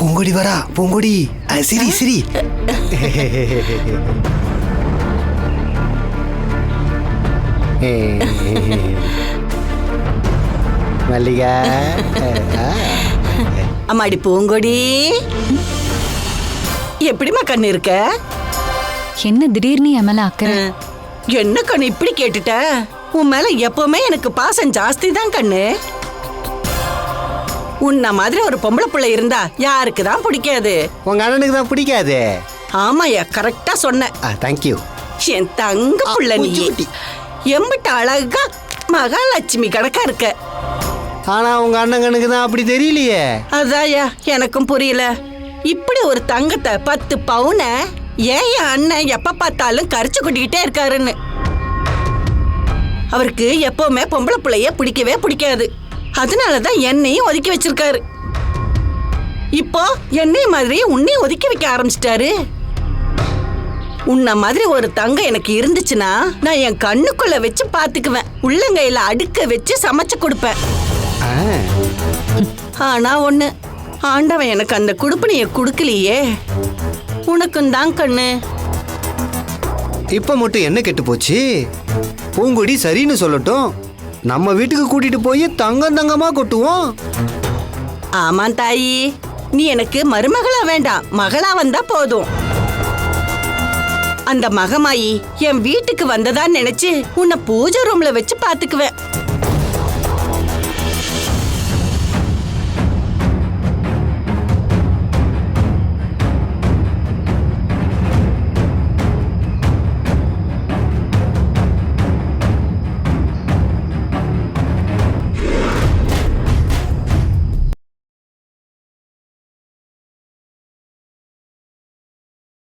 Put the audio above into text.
பூங்கொடி வரா, பூங்கொடி. சிரி சிரி. மல்லிகா. அம்மாடி பூங்கொடி, எப்படிமா கண்ணு இருக்க? என்ன திடீர்னு என் மேல அக்கறை? என்ன கண்ணு இப்படி கேட்டுட்ட? உன் மேல எப்பவுமே எனக்கு பாசம் ஜாஸ்தி தான் கண்ணு. உன்ன மாதிரி ஒரு பொம்பளை பிள்ளை இருந்தா யாருக்கு தான் பிடிக்காது? உங்க அண்ணனுக்கு தான் பிடிக்காது. ஆமாயா, கரெக்டா சொன்ன. தேங்க்யூ. என் தங்க புள்ள நீ. எம்பிட்ட அழகா மகாலட்சுமி கணக்கா இருக்க. ஆனா உங்க அண்ணனுக்கு தான் அப்படி தெரியலையே. அதாயா எனக்கும் புரியல. இப்படி ஒரு தங்கத்தை 10 பவுனை ஏன் என் அண்ணன் எப்ப பார்த்தாலும் கரிச்சு கொட்டிக்கிட்டே இருக்காருன்னு. அவருக்கு எப்பவுமே பொம்பளை பிள்ளைய பிடிக்கவே பிடிக்காது. அதனாலதான் என்னையும் ஒதுக்கி வச்சிருக்காரு. இப்போ என்னைய மாதிரி உன்னையும் ஒதுக்கி வைக்க ஆரம்பிச்சிட்டாரு. உன்ன மாதிரி ஒரு தங்கம் எனக்கு இருந்துச்சுன்னா நான் என் கண்ணுக்குள்ள வச்சு பாத்துக்குவேன். உள்ளங்கையில அடுக்க வச்சு சமைச்சு கொடுப்பேன். ஆனா ஒண்ணு, ஆண்டவன் எனக்கு அந்த குடுப்பனைய குடுக்கலையே. உனக்கும் தான் கண்ணு. இப்ப மட்டும் என்ன கெட்டு போச்சு? பூங்கொடி சரின்னு சொல்லட்டும், நம்ம வீட்டுக்கு கூட்டிட்டு போய் தங்கம் தங்கமா கொட்டுவோம். ஆமா தாயி, நீ எனக்கு மருமகளா வேண்டாம், மகளா வந்தா போதும். அந்த மகமாயி என் வீட்டுக்கு வந்ததான்னு நினைச்சு உன்னை பூஜை ரூம்ல வச்சு பாத்துக்குவேன்.